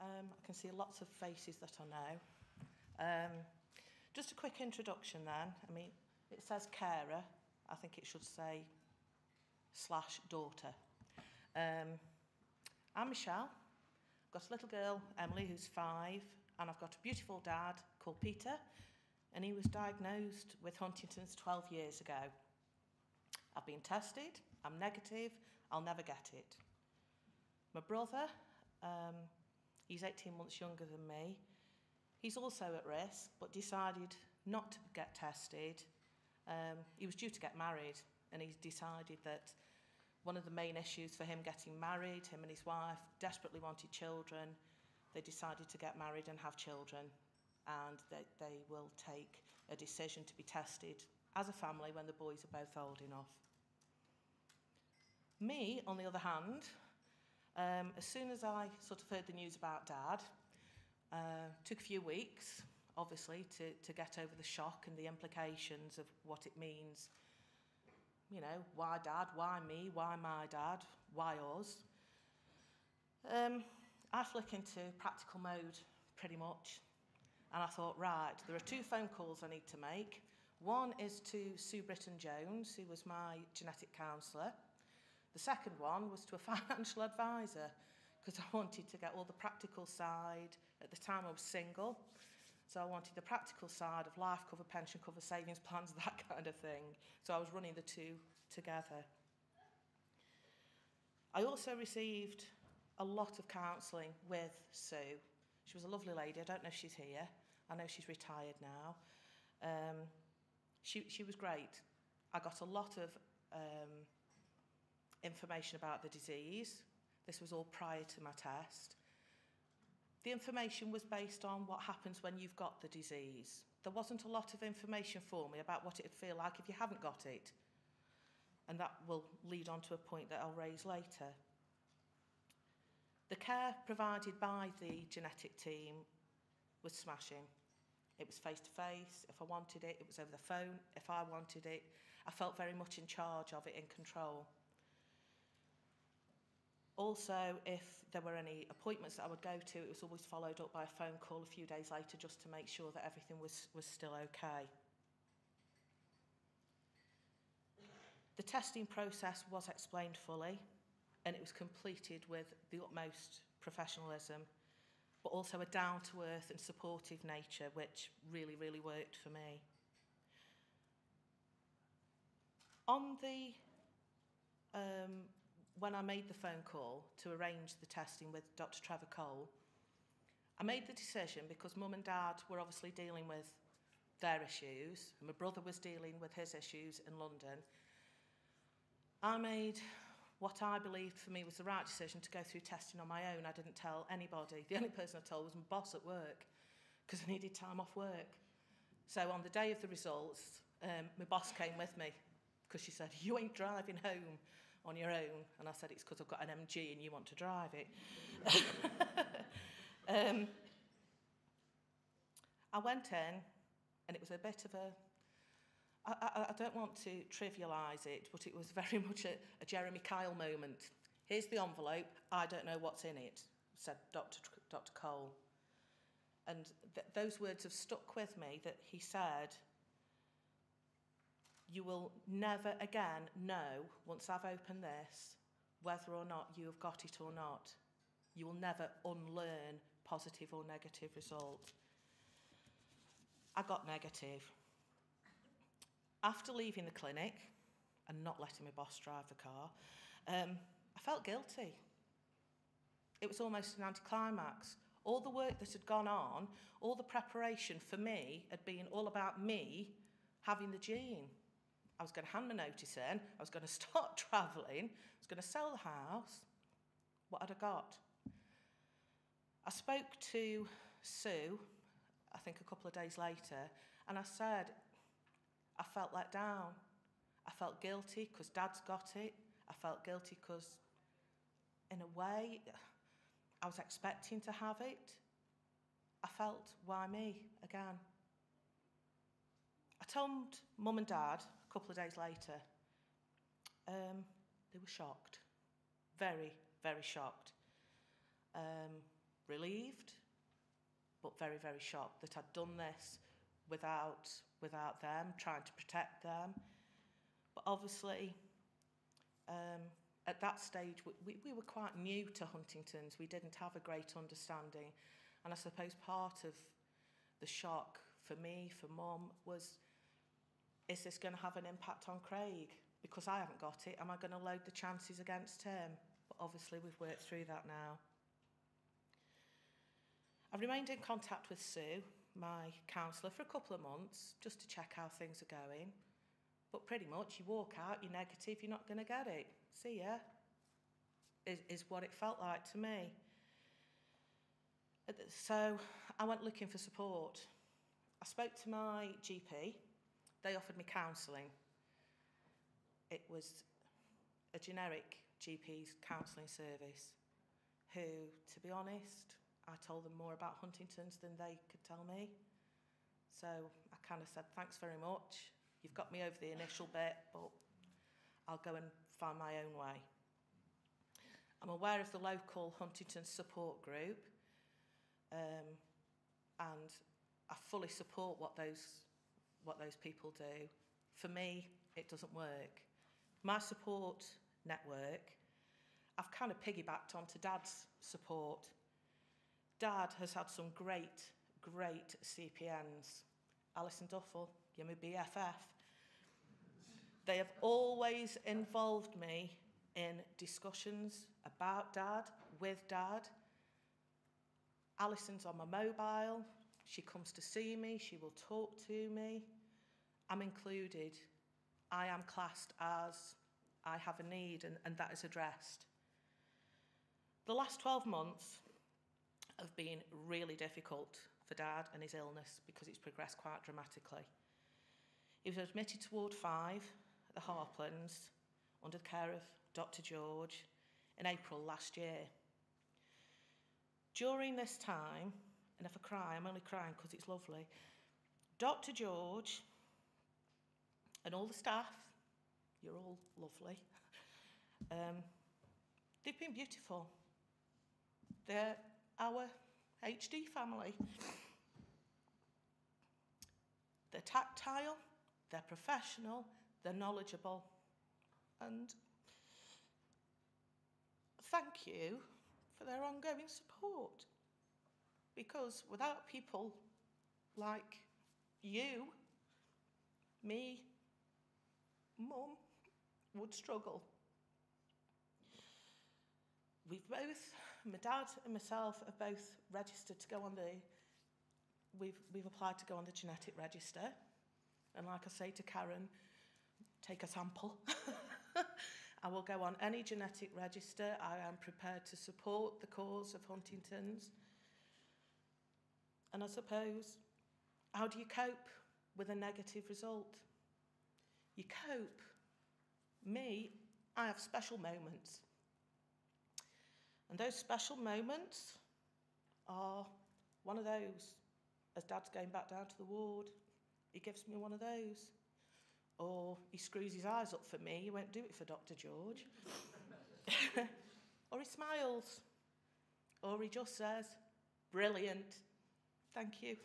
I can see lots of faces that I know. Just a quick introduction then. I mean, it says carer. I think it should say /daughter. I'm Michele. I've got a little girl, Emily, who's 5, and I've got a beautiful dad called Peter, and he was diagnosed with Huntington's 12 years ago. I've been tested, I'm negative, I'll never get it. My brother, he's 18 months younger than me. He's also at risk, but decided not to get tested. He was due to get married, and he decided that one of the main issues for him getting married, him and his wife desperately wanted children. They decided to get married and have children, and they will take a decision to be tested as a family when the boys are both old enough. Me, on the other hand, as soon as I sort of heard the news about Dad, took a few weeks, obviously, to get over the shock and the implications of what it means. You know, why Dad, why me, why my dad, why us? I flick into practical mode pretty much, and I thought, right, there are 2 phone calls I need to make. One is to Sue Britton-Jones, who was my genetic counsellor. The second one was to a financial advisor, because I wanted to get all the practical side. At the time I was single, so I wanted the practical side of life cover, pension cover, savings plans, that kind of thing. So I was running the 2 together. I also received a lot of counselling with Sue. She was a lovely lady. I don't know if she's here. I know she's retired now. She was great. I got a lot of information about the disease. This was all prior to my test. The information was based on what happens when you've got the disease. There wasn't a lot of information for me about what it would feel like if you haven't got it. And that will lead on to a point that I'll raise later. The care provided by the genetic team was smashing. It was face-to-face. If I wanted it, it was over the phone. If I wanted it, I felt very much in charge of it, in control. Also, if there were any appointments that I would go to, it was always followed up by a phone call a few days later just to make sure that everything was still okay. The testing process was explained fully, and it was completed with the utmost professionalism, but also a down-to-earth and supportive nature, which really, really worked for me. On the when I made the phone call to arrange the testing with Dr. Trevor Cole, I made the decision because Mum and Dad were obviously dealing with their issues, and my brother was dealing with his issues in London. I made what I believed for me was the right decision to go through testing on my own. I didn't tell anybody. The only person I told was my boss at work, because I needed time off work. So on the day of the results, my boss came with me, because she said, "You ain't driving home on your own." And I said, "It's because I've got an MG and you want to drive it." I went in, and it was a bit of a... I don't want to trivialise it, but it was very much a Jeremy Kyle moment. "Here's the envelope, I don't know what's in it," said Dr. Cole. And those words have stuck with me, that he said, "You will never again know, once I've opened this, whether or not you have got it or not. You will never unlearn positive or negative result." I got negative. After leaving the clinic and not letting my boss drive the car, I felt guilty. It was almost an anticlimax. All the work that had gone on, all the preparation for me had been all about me having the gene. I was going to hand my notice in, I was going to start travelling, I was going to sell the house. What had I got? I spoke to Sue, I think a couple of days later, and I said, I felt let down. I felt guilty because Dad's got it. I felt guilty because, in a way, I was expecting to have it. I felt, why me again? I told Mum and Dad a couple of days later. They were shocked. Very, very shocked. relieved, but very, very shocked that I'd done this without them, trying to protect them. But obviously, at that stage, we were quite new to Huntington's. We didn't have a great understanding. And I suppose part of the shock for me, for Mum, was, is this going to have an impact on Craig? Because I haven't got it, am I going to load the chances against him? But obviously we've worked through that now. I've remained in contact with Sue, my counsellor, for a couple of months, just to check how things are going. But pretty much, you walk out, you're negative, you're not going to get it. See ya, is what it felt like to me. So I went looking for support. I spoke to my GP. They offered me counselling. It was a generic GP's counselling service who, to be honest, I told them more about Huntington's than they could tell me. So I kind of said, thanks very much. You've got me over the initial bit, but I'll go and find my own way. I'm aware of the local Huntington support group, and I fully support what those people do. For me, it doesn't work. My support network, I've kind of piggybacked onto Dad's support. Dad has had some great CPNs. Alison Duffel, you're my BFF. They have always involved me in discussions about Dad, with Dad. Alison's on my mobile. She comes to see me. She will talk to me. I'm included. I am classed as I have a need, and that is addressed. The last 12 months have been really difficult for Dad and his illness because it's progressed quite dramatically. He was admitted to Ward 5 at the Harplands under the care of Dr. George in April last year. During this time, and if I cry, I'm only crying because it's lovely, Dr. George and all the staff, you're all lovely, they've been beautiful. They're our HD family. They're tactile, they're professional, they're knowledgeable, and thank you for their ongoing support. Because without people like you, me, Mum, would struggle. We've both, my dad and myself, have both registered to go on we've applied to go on the genetic register. And like I say to Karen, take a sample. I will go on any genetic register. I am prepared to support the cause of Huntington's. And I suppose, how do you cope with a negative result? You cope. Me, I have special moments. And those special moments are one of those. As Dad's going back down to the ward, he gives me one of those. Or he screws his eyes up for me. He won't do it for Dr. George. Or he smiles. Or he just says, brilliant. Thank you.